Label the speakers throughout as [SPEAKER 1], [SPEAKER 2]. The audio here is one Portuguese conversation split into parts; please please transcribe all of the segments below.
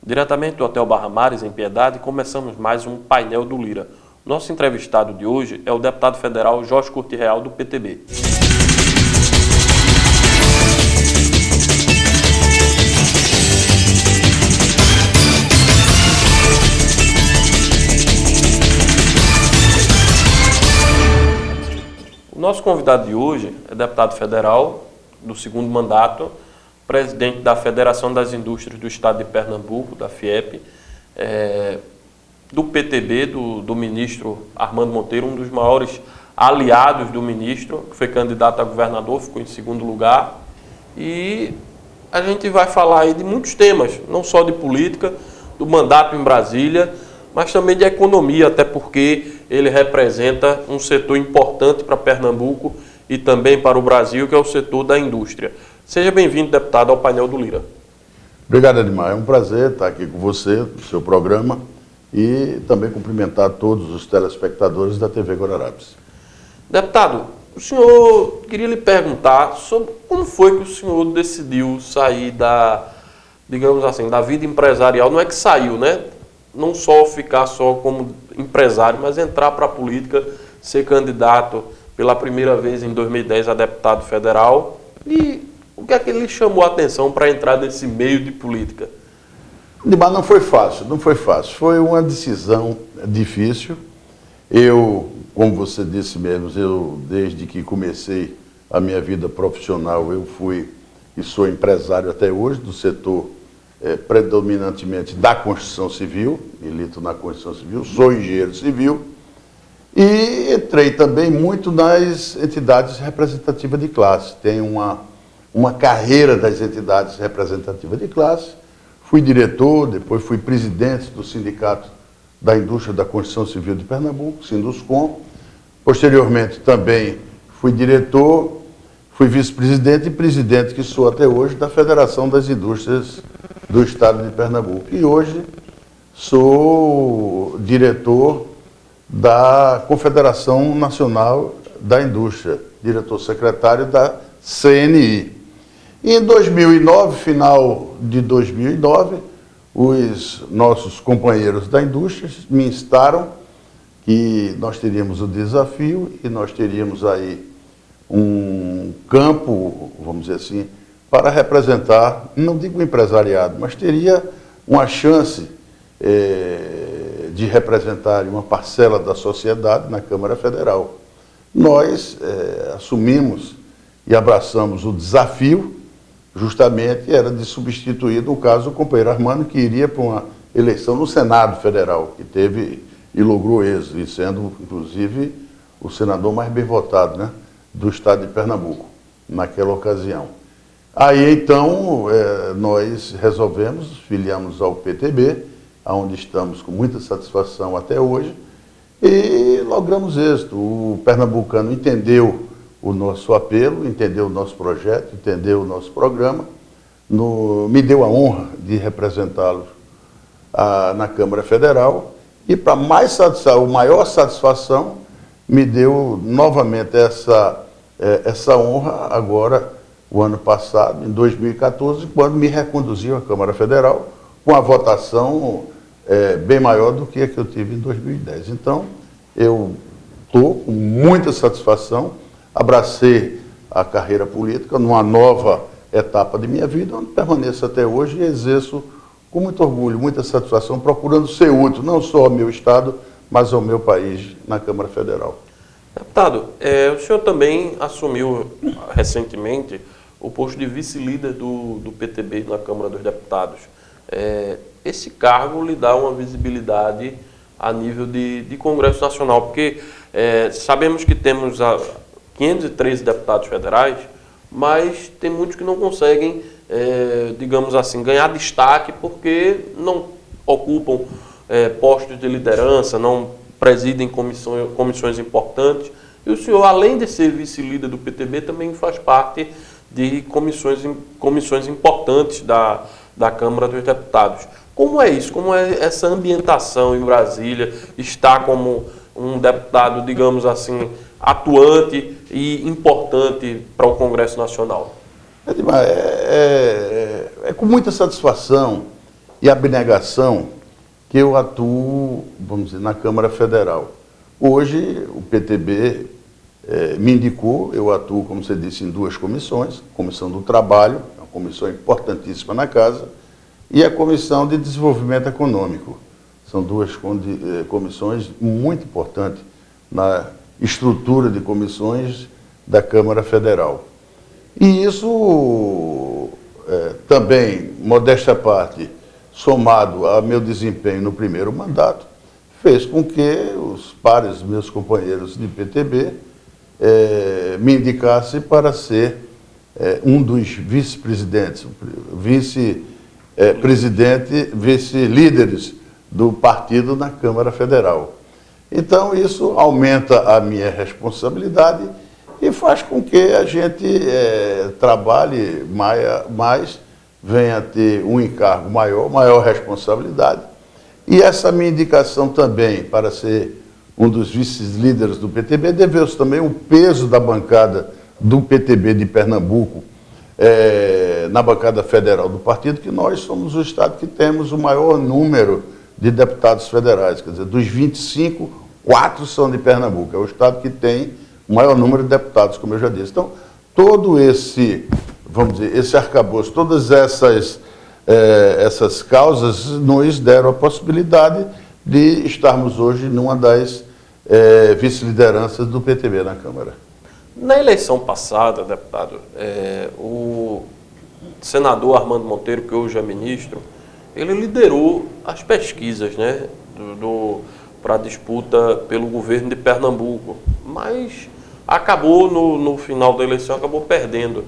[SPEAKER 1] Diretamente do Hotel Barra Mares, em Piedade, começamos mais um painel do Lira. Nosso entrevistado de hoje é o deputado federal Jorge Curti Real, do PTB. O nosso convidado de hoje é deputado federal do segundo mandato, presidente da Federação das Indústrias do Estado de Pernambuco, da FIEP, do PTB, do ministro Armando Monteiro, um dos maiores aliados do ministro, que foi candidato a governador, ficou em segundo lugar. E a gente vai falar aí de muitos temas, não só de política, do mandato em Brasília, mas também de economia, até porque ele representa um setor importante para Pernambuco e também para o Brasil, que é o setor da indústria. Seja bem-vindo, deputado, ao painel do Lira.
[SPEAKER 2] Obrigado, Edmar. É um prazer estar aqui com você, no seu programa, e também cumprimentar todos os telespectadores da TV Guararapes.
[SPEAKER 1] Deputado, o senhor, queria lhe perguntar sobre como foi que o senhor decidiu sair digamos assim, da vida empresarial. Não é que saiu, né? Não só ficar só como empresário, mas entrar para a política, ser candidato pela primeira vez em 2010 a deputado federal. E o que é que lhe chamou a atenção para entrar nesse meio de política?
[SPEAKER 2] Mas não foi fácil, não foi fácil. Foi uma decisão difícil. Eu, como você disse mesmo, desde que comecei a minha vida profissional, eu fui e sou empresário até hoje do setor predominantemente da construção civil, milito na construção civil, sou engenheiro civil e entrei também muito nas entidades representativas de classe. Tenho uma carreira das entidades representativas de classe, fui diretor, depois fui presidente do Sindicato da Indústria da Construção Civil de Pernambuco, Sinduscom, posteriormente também fui diretor, fui vice-presidente e presidente, que sou até hoje, da Federação das Indústrias do Estado de Pernambuco. E hoje sou diretor da Confederação Nacional da Indústria, diretor-secretário da CNI. E em 2009, final de 2009, os nossos companheiros da indústria me instaram que nós teríamos o desafio e nós teríamos aí um campo, vamos dizer assim, para representar, não digo empresariado, mas teria uma chance de representar uma parcela da sociedade na Câmara Federal. Nós assumimos e abraçamos o desafio, justamente era de substituir, no caso, o companheiro Armando, que iria para uma eleição no Senado Federal, que teve e logrou êxito, e sendo, inclusive, o senador mais bem votado, né, do Estado de Pernambuco, naquela ocasião. Aí, então, nós resolvemos, filiamos ao PTB, onde estamos com muita satisfação até hoje, e logramos êxito. O pernambucano entendeu o nosso apelo, entendeu o nosso projeto, entendeu o nosso programa, me deu a honra de representá-lo na Câmara Federal, e para maior satisfação, me deu novamente essa honra agora, o ano passado, em 2014, quando me reconduziu à Câmara Federal, com a votação bem maior do que a que eu tive em 2010. Então, eu estou com muita satisfação, abracei a carreira política numa nova etapa de minha vida, onde permaneço até hoje e exerço com muito orgulho, muita satisfação, procurando ser útil, não só ao meu Estado, mas ao meu país, na Câmara Federal.
[SPEAKER 1] Deputado, o senhor também assumiu recentemente o posto de vice-líder do PTB na Câmara dos Deputados. Esse cargo lhe dá uma visibilidade a nível de Congresso Nacional, porque sabemos que temos 513 deputados federais, mas tem muitos que não conseguem, digamos assim, ganhar destaque porque não ocupam postos de liderança, não presidem comissões importantes. E o senhor, além de ser vice-líder do PTB, também faz parte de comissões importantes da Câmara dos Deputados. Como é isso? Como é essa ambientação em Brasília? Está como um deputado, digamos assim, atuante e importante para o Congresso Nacional?
[SPEAKER 2] É com muita satisfação e abnegação que eu atuo, vamos dizer, na Câmara Federal. Hoje, o PTB me indicou, eu atuo, como você disse, em duas comissões, a Comissão do Trabalho, uma comissão importantíssima na Casa, e a Comissão de Desenvolvimento Econômico. São duas comissões muito importantes na estrutura de comissões da Câmara Federal. E isso também, modéstia à parte, somado ao meu desempenho no primeiro mandato, fez com que os pares, meus companheiros de PTB, me indicassem para ser um dos vice-presidentes, vice-líderes do partido na Câmara Federal. Então, isso aumenta a minha responsabilidade e faz com que a gente trabalhe mais, venha a ter um encargo maior responsabilidade. E essa minha indicação também para ser um dos vice-líderes do PTB deveu-se também o peso da bancada do PTB de Pernambuco na bancada federal do partido, que nós somos o estado que temos o maior número de deputados federais. Quer dizer, dos 25, 4 são de Pernambuco. É o estado que tem o maior número de deputados, como eu já disse. Então, todo esse, vamos dizer, esse arcabouço, todas essas causas nos deram a possibilidade de estarmos hoje numa das vice-lideranças do PTB na Câmara.
[SPEAKER 1] Na eleição passada, deputado, o senador Armando Monteiro, que hoje é ministro, ele liderou as pesquisas, né, para a disputa pelo governo de Pernambuco, mas acabou, no final da eleição, acabou perdendo.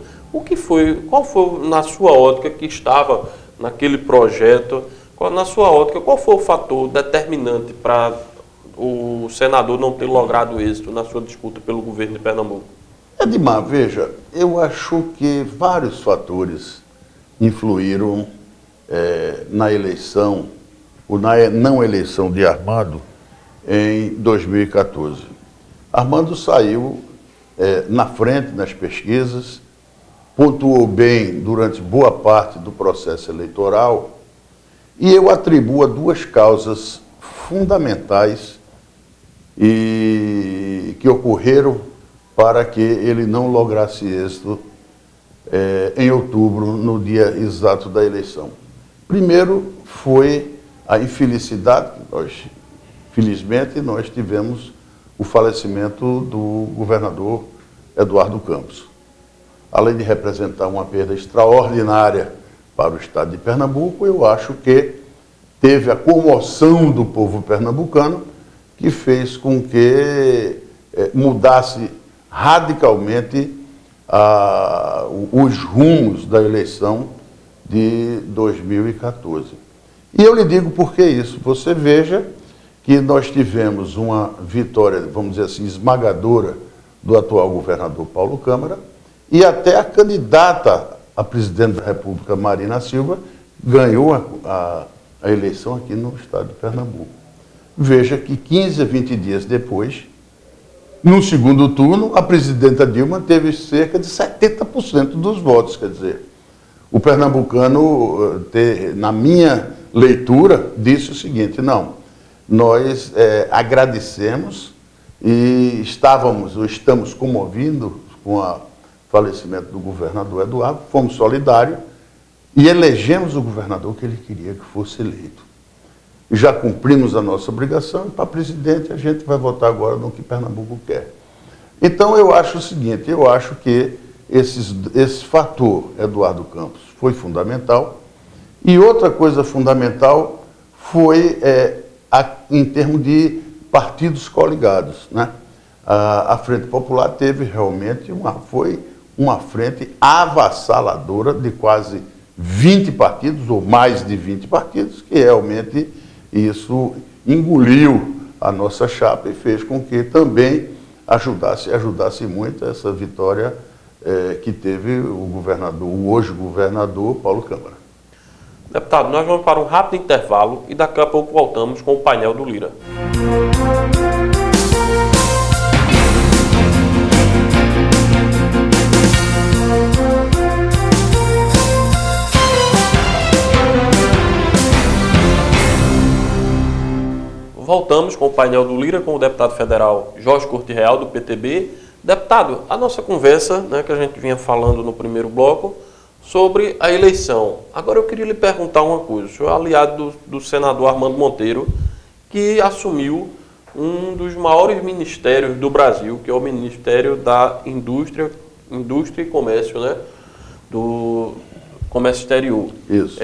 [SPEAKER 1] Qual foi, na sua ótica, que estava naquele projeto, na sua ótica, qual foi o fator determinante para o senador não ter logrado êxito na sua disputa pelo governo de Pernambuco?
[SPEAKER 2] Edmar, veja, eu acho que vários fatores influíram na eleição, ou na não eleição de Armando, em 2014. Armando saiu na frente nas pesquisas, pontuou bem durante boa parte do processo eleitoral, e eu atribuo a duas causas fundamentais e que ocorreram para que ele não lograsse êxito em outubro, no dia exato da eleição. Primeiro foi a infelicidade, felizmente nós tivemos o falecimento do governador Eduardo Campos. Além de representar uma perda extraordinária para o estado de Pernambuco, eu acho que teve a comoção do povo pernambucano que fez com que mudasse radicalmente os rumos da eleição de 2014. E eu lhe digo por que isso. Você veja que nós tivemos uma vitória, vamos dizer assim, esmagadora do atual governador Paulo Câmara, e até a candidata a presidente da República, Marina Silva, ganhou a eleição aqui no estado de Pernambuco. Veja que 15 a 20 dias depois, no segundo turno, a presidenta Dilma teve cerca de 70% dos votos. Quer dizer, o pernambucano, na minha leitura, disse o seguinte: não, nós agradecemos e estamos comovidos com o falecimento do governador Eduardo, fomos solidários e elegemos o governador que ele queria que fosse eleito. Já cumprimos a nossa obrigação e para presidente a gente vai votar agora no que Pernambuco quer. Então eu acho o seguinte, eu acho que esse fator Eduardo Campos foi fundamental, e outra coisa fundamental foi em termos de partidos coligados, né? A Frente Popular teve realmente foi uma frente avassaladora de quase 20 partidos, ou mais de 20 partidos, que realmente isso engoliu a nossa chapa e fez com que também ajudasse muito essa vitória que teve o hoje governador Paulo Câmara.
[SPEAKER 1] Deputado, nós vamos para um rápido intervalo e daqui a pouco voltamos com o painel do Lira. voltamos com o painel do Lira com o deputado federal Jorge Corte Real, do PTB. Deputado, a nossa conversa, né, que a gente vinha falando no primeiro bloco, sobre a eleição. Agora eu queria lhe perguntar uma coisa. O senhor é aliado do senador Armando Monteiro, que assumiu um dos maiores ministérios do Brasil, que é o Ministério da Indústria e Comércio, né? Do Comércio Exterior.
[SPEAKER 2] Isso.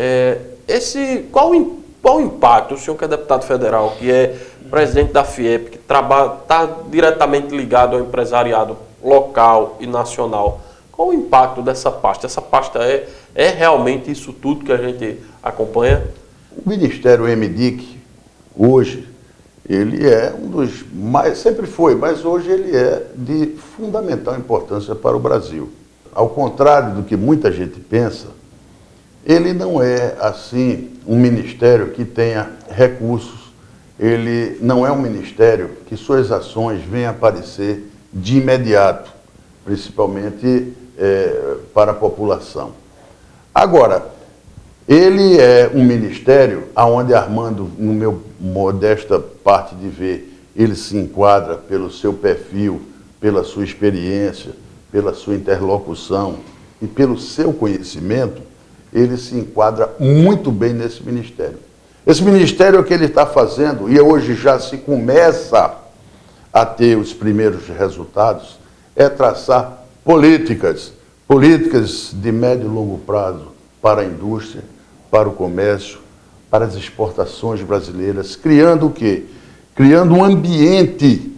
[SPEAKER 1] Qual o impacto, o senhor que é deputado federal, que é presidente da FIEP, que está diretamente ligado ao empresariado local e nacional, qual o impacto dessa pasta? Essa pasta é realmente isso tudo que a gente acompanha?
[SPEAKER 2] O Ministério MDIC, hoje, ele é um dos mais, sempre foi, mas hoje ele é de fundamental importância para o Brasil. Ao contrário do que muita gente pensa, ele não é, assim, um ministério que tenha recursos, ele não é um ministério que suas ações venham aparecer de imediato, principalmente para a população. Agora, ele é um ministério onde Armando, no meu modesta parte de ver, ele se enquadra pelo seu perfil, pela sua experiência, pela sua interlocução e pelo seu conhecimento, ele se enquadra muito bem nesse ministério. Esse ministério que ele está fazendo, e hoje já se começa a ter os primeiros resultados, é traçar políticas de médio e longo prazo para a indústria, para o comércio, para as exportações brasileiras, criando o quê? Criando um ambiente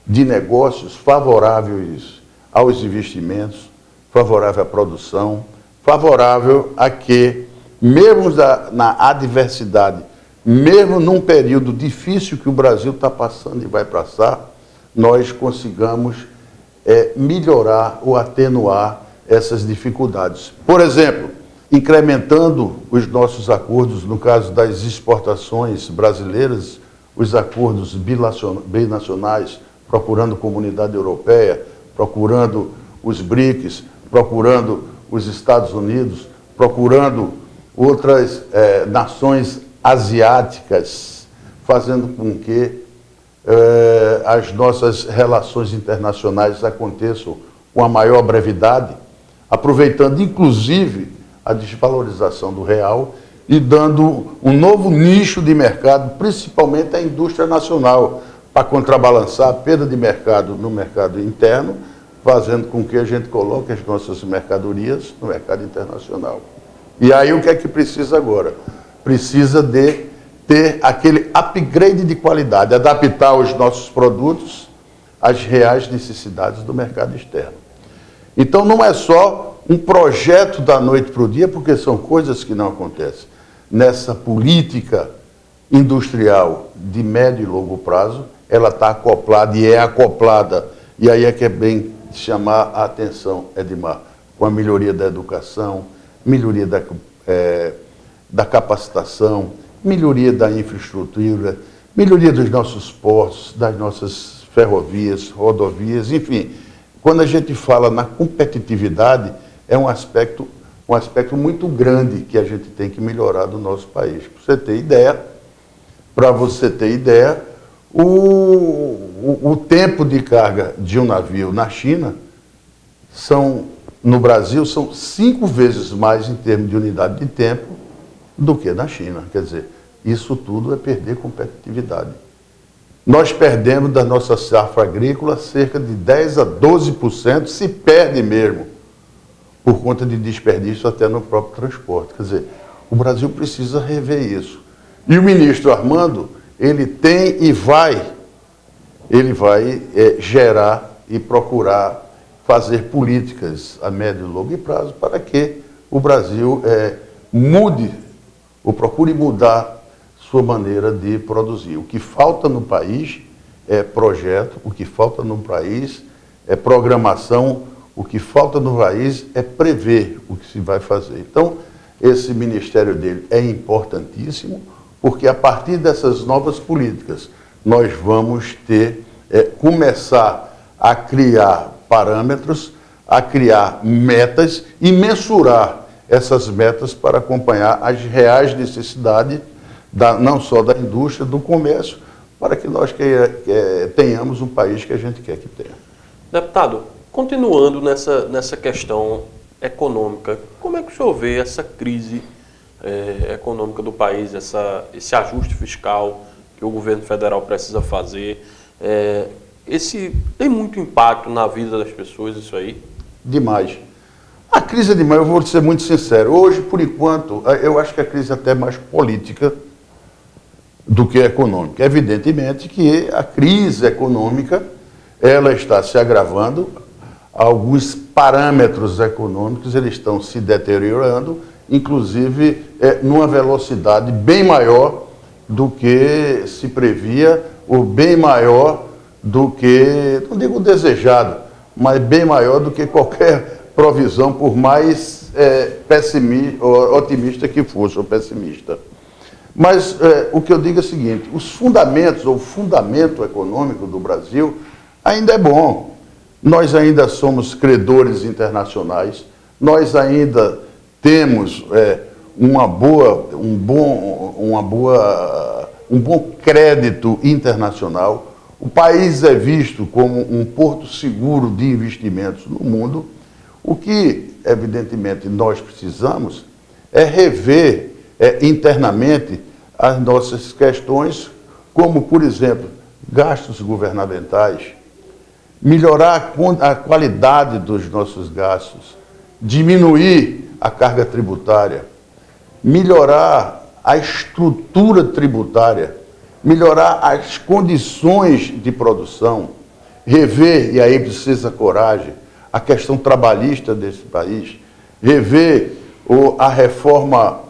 [SPEAKER 2] de negócios favoráveis aos investimentos, favorável à produção, favorável a que, mesmo na adversidade, mesmo num período difícil que o Brasil está passando e vai passar, nós consigamos melhorar ou atenuar essas dificuldades. Por exemplo, incrementando os nossos acordos, no caso das exportações brasileiras, os acordos binacionais, procurando Comunidade Europeia, procurando os BRICS, procurando os Estados Unidos, procurando outras nações asiáticas, fazendo com que as nossas relações internacionais aconteçam com a maior brevidade, aproveitando inclusive a desvalorização do real e dando um novo nicho de mercado, principalmente à indústria nacional, para contrabalançar a perda de mercado no mercado interno, fazendo com que a gente coloque as nossas mercadorias no mercado internacional. E aí o que é que precisa agora? Precisa de ter aquele upgrade de qualidade, adaptar os nossos produtos às reais necessidades do mercado externo. Então não é só um projeto da noite para o dia, porque são coisas que não acontecem. Nessa política industrial de médio e longo prazo, ela está acoplada e é acoplada, e aí é que é bem chamar a atenção, Edmar, com a melhoria da educação, melhoria da capacitação, melhoria da infraestrutura, melhoria dos nossos portos, das nossas ferrovias, rodovias, enfim. Quando a gente fala na competitividade, é um aspecto muito grande que a gente tem que melhorar do nosso país. Para você ter ideia, o tempo de carga de um navio na China, no Brasil, são 5 vezes mais em termos de unidade de tempo do que na China. Quer dizer, isso tudo é perder competitividade. Nós perdemos da nossa safra agrícola cerca de 10% a 12%, se perde mesmo, por conta de desperdício até no próprio transporte. Quer dizer, o Brasil precisa rever isso. E o ministro Armando, ele tem e ele vai gerar e procurar fazer políticas a médio e longo prazo para que o Brasil mude ou procure mudar sua maneira de produzir. O que falta no país é projeto, o que falta no país é programação, o que falta no país é prever o que se vai fazer. Então, esse ministério dele é importantíssimo, porque a partir dessas novas políticas, nós vamos começar a criar parâmetros, a criar metas e mensurar essas metas para acompanhar as reais necessidades, não só da indústria, do comércio, para que nós tenhamos um país que a gente quer que tenha.
[SPEAKER 1] Deputado, continuando nessa questão econômica, como é que o senhor vê essa crise econômica do país, esse ajuste fiscal que o governo federal precisa fazer? Tem muito impacto na vida das pessoas isso aí?
[SPEAKER 2] Demais. A crise é demais, eu vou ser muito sincero. Hoje, por enquanto, eu acho que a crise é até mais política do que econômica. Evidentemente que a crise econômica ela está se agravando, alguns parâmetros econômicos eles estão se deteriorando, inclusive numa velocidade bem maior do que se previa, ou bem maior do que, não digo desejado, mas bem maior do que qualquer provisão, por mais otimista que fosse, ou pessimista. Mas o que eu digo é o seguinte, os fundamentos, ou o fundamento econômico do Brasil ainda é bom. Nós ainda somos credores internacionais, nós ainda temos um bom crédito internacional. O país é visto como um porto seguro de investimentos no mundo. O que, evidentemente, nós precisamos é rever internamente as nossas questões, como, por exemplo, gastos governamentais, melhorar a qualidade dos nossos gastos, diminuir a carga tributária, melhorar a estrutura tributária, melhorar as condições de produção, rever, e aí precisa coragem, a questão trabalhista desse país, rever a reforma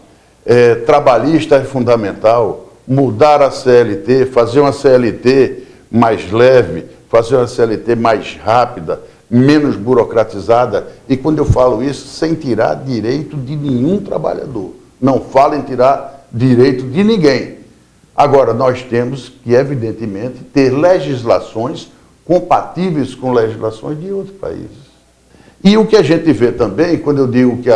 [SPEAKER 2] trabalhista é fundamental, mudar a CLT, fazer uma CLT mais leve, fazer uma CLT mais rápida, menos burocratizada, e quando eu falo isso, sem tirar direito de nenhum trabalhador. Não falo em tirar direito de ninguém. Agora, nós temos que, evidentemente, ter legislações compatíveis com legislações de outros países. E o que a gente vê também, quando eu digo que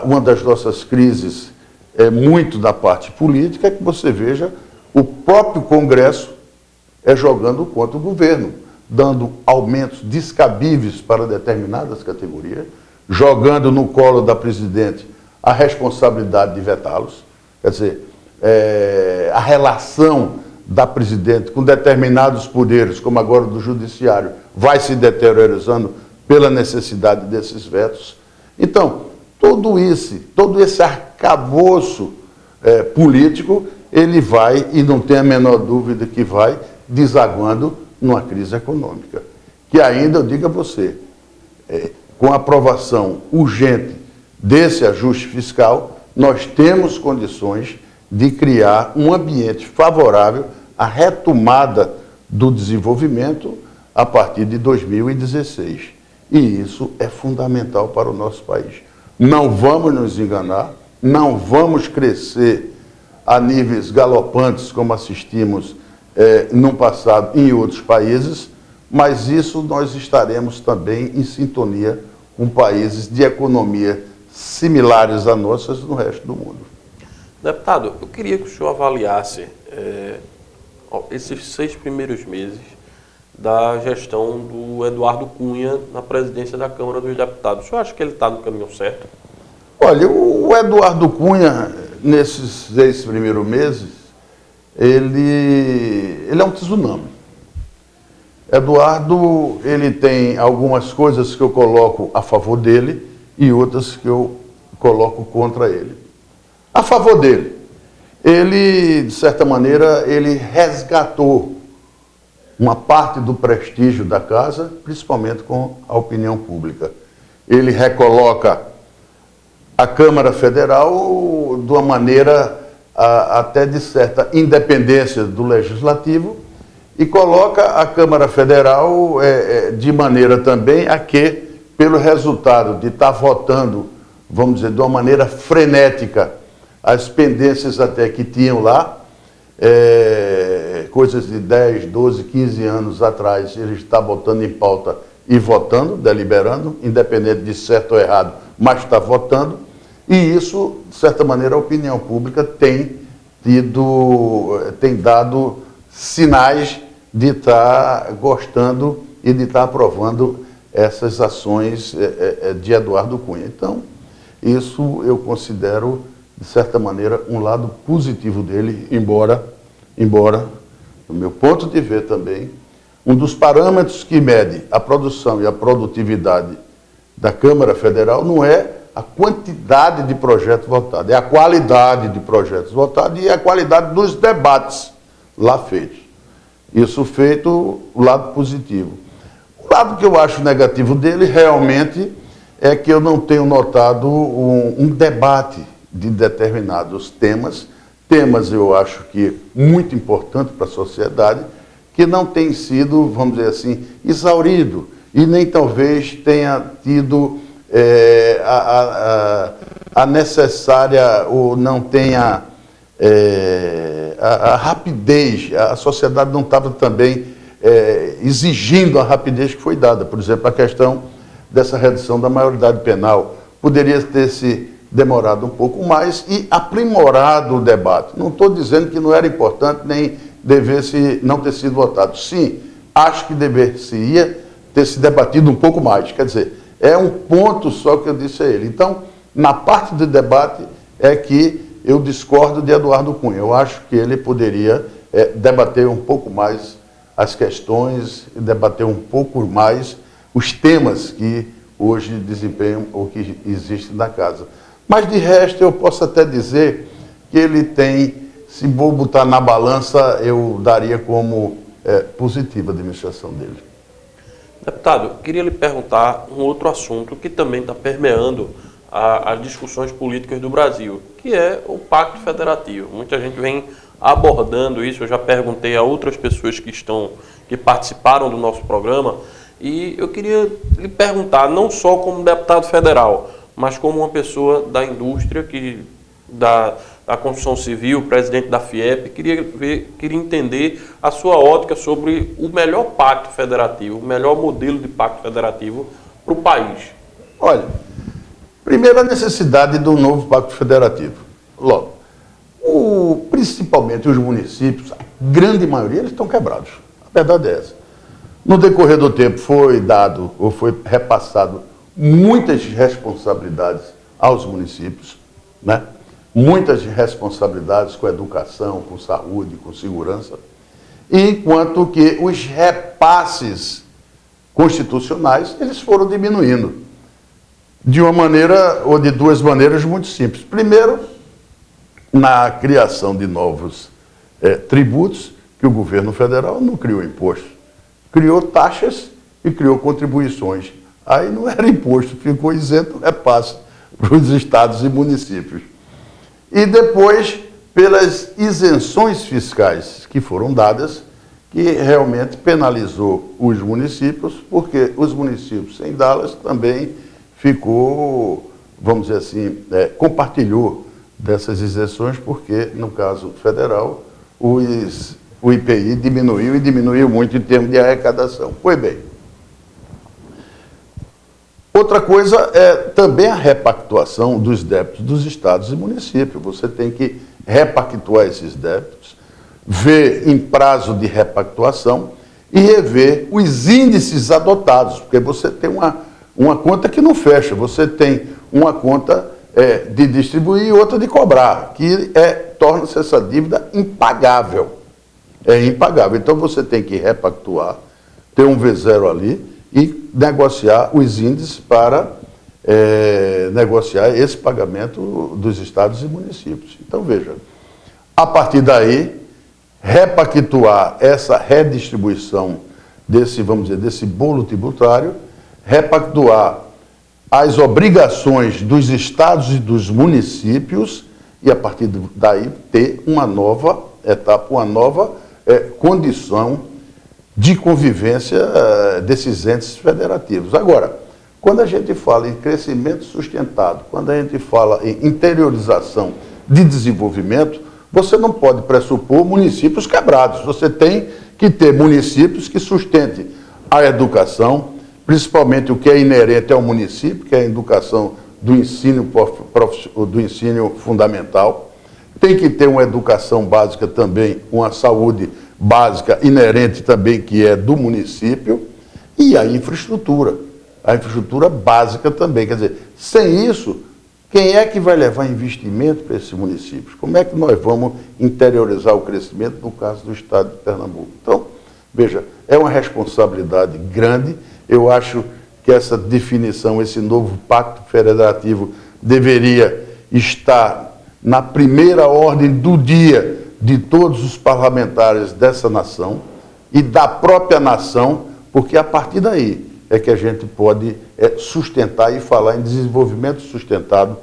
[SPEAKER 2] uma das nossas crises é muito da parte política, é que você veja o próprio Congresso jogando contra o governo, dando aumentos descabíveis para determinadas categorias, jogando no colo da presidente a responsabilidade de vetá-los. Quer dizer, a relação da presidente com determinados poderes, como agora do judiciário, vai se deteriorando pela necessidade desses vetos. Então, todo esse arcabouço político, ele vai, e não tem a menor dúvida que vai, desaguando numa crise econômica. Que ainda, eu digo a você, com a aprovação urgente desse ajuste fiscal, nós temos condições de criar um ambiente favorável à retomada do desenvolvimento a partir de 2016. E isso é fundamental para o nosso país. Não vamos nos enganar, não vamos crescer a níveis galopantes como assistimos no passado em outros países, mas isso nós estaremos também em sintonia com países de economia similares a nossas no resto do mundo.
[SPEAKER 1] Deputado, eu queria que o senhor avaliasse esses 6 primeiros meses da gestão do Eduardo Cunha na presidência da Câmara dos Deputados. O senhor acha que ele está no caminho certo?
[SPEAKER 2] Olha, o Eduardo Cunha, nesses 6 primeiros meses, ele é um tsunami. Eduardo, ele tem algumas coisas que eu coloco a favor dele e outras que eu coloco contra ele. A favor dele, ele, de certa maneira, ele resgatou uma parte do prestígio da casa, principalmente com a opinião pública. Ele recoloca a Câmara Federal de uma maneira até de certa independência do Legislativo e coloca a Câmara Federal de maneira também a que, pelo resultado de estar votando, vamos dizer, de uma maneira frenética, as pendências até que tinham lá, coisas de 10, 12, 15 anos atrás, ele está botando em pauta e votando, deliberando, independente de certo ou errado, mas está votando. E isso, de certa maneira, a opinião pública tem tem dado sinais de estar gostando e de estar aprovando essas ações de Eduardo Cunha. Então, isso eu considero, de certa maneira, um lado positivo dele, embora, do meu ponto de ver também, um dos parâmetros que mede a produção e a produtividade da Câmara Federal não é a quantidade de projetos votados, é a qualidade de projetos votados e a qualidade dos debates lá feitos. Isso feito, o lado positivo. O lado que eu acho negativo dele, realmente, é que eu não tenho notado um debate de determinados temas. Temas, eu acho que muito importante para a sociedade, que não tem sido, vamos dizer assim, exaurido e nem talvez tenha tido a necessária, ou não tenha a rapidez, a sociedade não estava também exigindo a rapidez que foi dada. Por exemplo, a questão dessa redução da maioridade penal poderia ter se demorado um pouco mais e aprimorado o debate. Não estou dizendo que não era importante nem devesse não ter sido votado. Sim, acho que deveria ter se debatido um pouco mais. Quer dizer, é um ponto só que eu disse a ele. Então, na parte do debate é que eu discordo de Eduardo Cunha. Eu acho que ele poderia debater um pouco mais as questões, debater um pouco mais os temas que hoje desempenham ou que existem na casa. Mas, de resto, eu posso até dizer que ele tem, se vou botar na balança, eu daria como positiva a administração dele.
[SPEAKER 1] Deputado, queria lhe perguntar um outro assunto que também está permeando as discussões políticas do Brasil, que é o Pacto Federativo. Muita gente vem abordando isso, eu já perguntei a outras pessoas que participaram do nosso programa, e eu queria lhe perguntar, não só como deputado federal, mas como uma pessoa da indústria, da construção civil, presidente da FIEP, queria entender a sua ótica sobre o melhor pacto federativo, o melhor modelo de pacto federativo para o país.
[SPEAKER 2] Olha, primeiro a necessidade do novo pacto federativo. Logo, principalmente os municípios, a grande maioria, eles estão quebrados. A verdade é essa. No decorrer do tempo foi dado ou foi repassado muitas responsabilidades aos municípios, né? Muitas responsabilidades com educação, com saúde, com segurança, enquanto que os repasses constitucionais, eles foram diminuindo de uma maneira ou de duas maneiras muito simples. Primeiro, na criação de novos tributos, que o governo federal não criou imposto, criou taxas e criou contribuições. Aí não era imposto, ficou isento repasse para os estados e municípios. E depois, pelas isenções fiscais que foram dadas, que realmente penalizou os municípios, porque os municípios sem dá-las também ficou, vamos dizer assim, compartilhou dessas isenções, porque, no caso federal, o IPI diminuiu e diminuiu muito em termos de arrecadação. Pois bem. Outra coisa é também a repactuação dos débitos dos estados e municípios. Você tem que repactuar esses débitos, ver em prazo de repactuação e rever os índices adotados, porque você tem uma conta que não fecha, você tem uma conta de distribuir e outra de cobrar, que torna-se essa dívida impagável. É impagável. Então você tem que repactuar, ter um V0 ali, e negociar os índices para negociar esse pagamento dos estados e municípios. Então, veja, a partir daí, repactuar essa redistribuição desse, vamos dizer, desse bolo tributário, repactuar as obrigações dos estados e dos municípios e, a partir daí, ter uma nova etapa, uma nova condição de convivência desses entes federativos. Agora, quando a gente fala em crescimento sustentado, quando a gente fala em interiorização de desenvolvimento, você não pode pressupor municípios quebrados. Você tem que ter municípios que sustentem a educação, principalmente o que é inerente ao município, que é a educação do ensino fundamental, tem que ter uma educação básica também, uma saúde básica inerente também, que é do município, e a infraestrutura básica também. Quer dizer, sem isso, quem é que vai levar investimento para esses municípios? Como é que nós vamos interiorizar o crescimento no caso do estado de Pernambuco? Então, veja, é uma responsabilidade grande. Eu acho que essa definição, esse novo pacto federativo deveria estar na primeira ordem do dia de todos os parlamentares dessa nação e da própria nação, porque a partir daí é que a gente pode sustentar e falar em desenvolvimento sustentado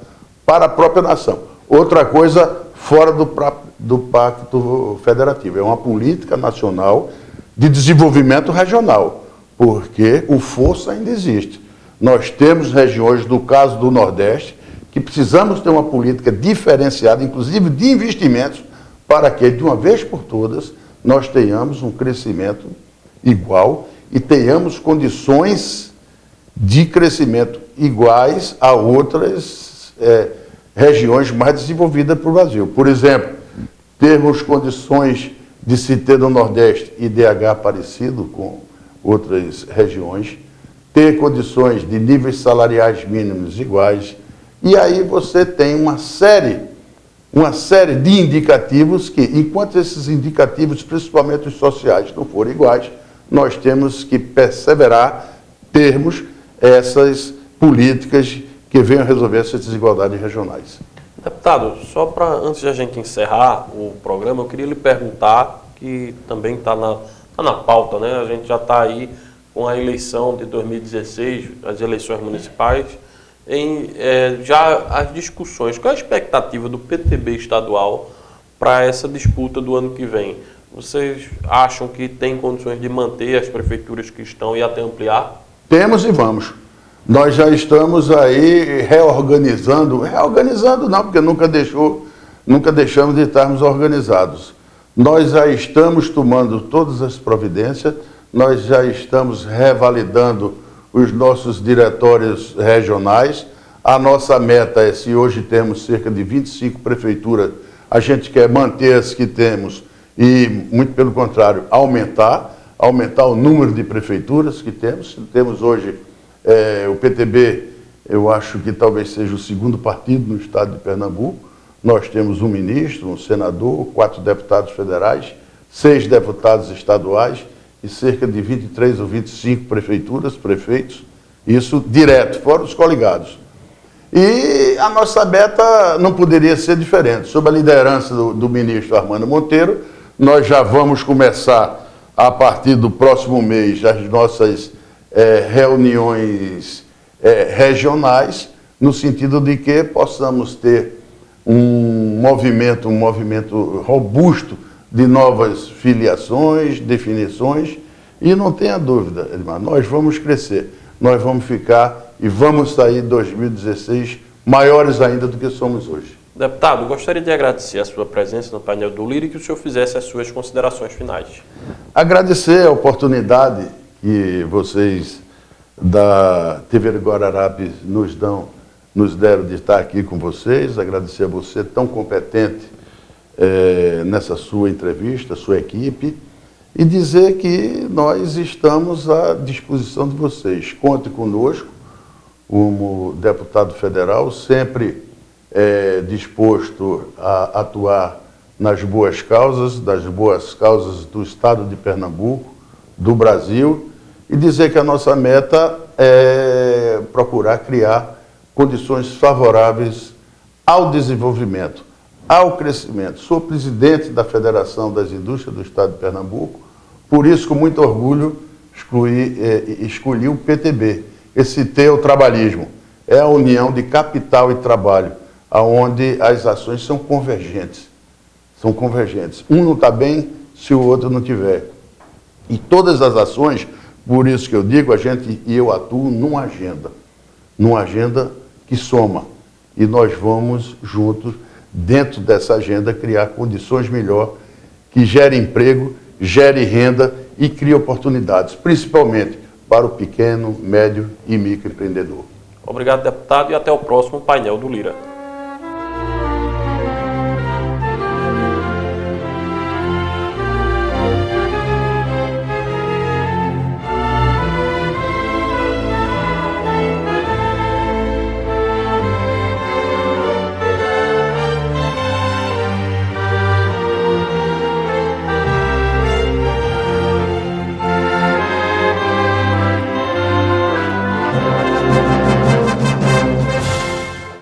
[SPEAKER 2] para a própria nação. Outra coisa fora do Pacto Federativo, é uma política nacional de desenvolvimento regional, porque o fosso ainda existe. Nós temos regiões, no caso do Nordeste, que precisamos ter uma política diferenciada, inclusive de investimentos, para que, de uma vez por todas, nós tenhamos um crescimento igual e tenhamos condições de crescimento iguais a outras regiões mais desenvolvidas para o Brasil. Por exemplo, termos condições de se ter no Nordeste IDH parecido com outras regiões, ter condições de níveis salariais mínimos iguais, e aí você tem uma série de indicativos que, enquanto esses indicativos, principalmente os sociais, não forem iguais, nós temos que perseverar, termos essas políticas que venham resolver essas desigualdades regionais.
[SPEAKER 1] Deputado, só para antes de a gente encerrar o programa, eu queria lhe perguntar, que também está na pauta, né? A gente já está aí com a eleição de 2016, as eleições municipais, já as discussões. Qual é a expectativa do PTB estadual para essa disputa do ano que vem? Vocês acham que tem condições de manter as prefeituras que estão e até ampliar? Temos e vamos.
[SPEAKER 2] Nós já estamos aí reorganizando não, porque nunca deixamos de estarmos organizados. Nós já estamos tomando todas as providências, nós já estamos revalidando os nossos diretórios regionais. A nossa meta é, se hoje temos cerca de 25 prefeituras, a gente quer manter as que temos e, muito pelo contrário, aumentar o número de prefeituras que temos. Temos hoje o PTB, eu acho que talvez seja o segundo partido no estado de Pernambuco. Nós temos um ministro, um senador, 4 deputados federais, 6 deputados estaduais e cerca de 23 ou 25 prefeituras, prefeitos, isso direto, fora os coligados. E a nossa meta não poderia ser diferente. Sob a liderança do ministro Armando Monteiro, nós já vamos começar, a partir do próximo mês, as nossas reuniões regionais, no sentido de que possamos ter um movimento robusto de novas filiações, definições, e não tenha dúvida, Edmar, nós vamos crescer, nós vamos ficar e vamos sair de 2016 maiores ainda do que somos hoje.
[SPEAKER 1] Deputado, gostaria de agradecer a sua presença no painel do Lira e que o senhor fizesse as suas considerações finais.
[SPEAKER 2] Agradecer a oportunidade que vocês da TV Guararapes nos deram de estar aqui com vocês, agradecer a você, tão competente nessa sua entrevista, sua equipe, e dizer que nós estamos à disposição de vocês. Conte conosco, como deputado federal, sempre disposto a atuar nas boas causas, das boas causas do estado de Pernambuco, do Brasil, e dizer que a nossa meta é procurar criar condições favoráveis ao desenvolvimento, ao crescimento. Sou presidente da Federação das Indústrias do Estado de Pernambuco, por isso, com muito orgulho, escolhi o PTB. Esse T é o trabalhismo, é a união de capital e trabalho, onde as ações são convergentes. São convergentes. Um não está bem se o outro não tiver. E todas as ações, por isso que eu digo, eu atuo numa agenda que soma. E nós vamos juntos, dentro dessa agenda, criar condições melhores que gerem emprego, gere renda e crie oportunidades, principalmente para o pequeno, médio e microempreendedor.
[SPEAKER 1] Obrigado, deputado, e até o próximo painel do Lira.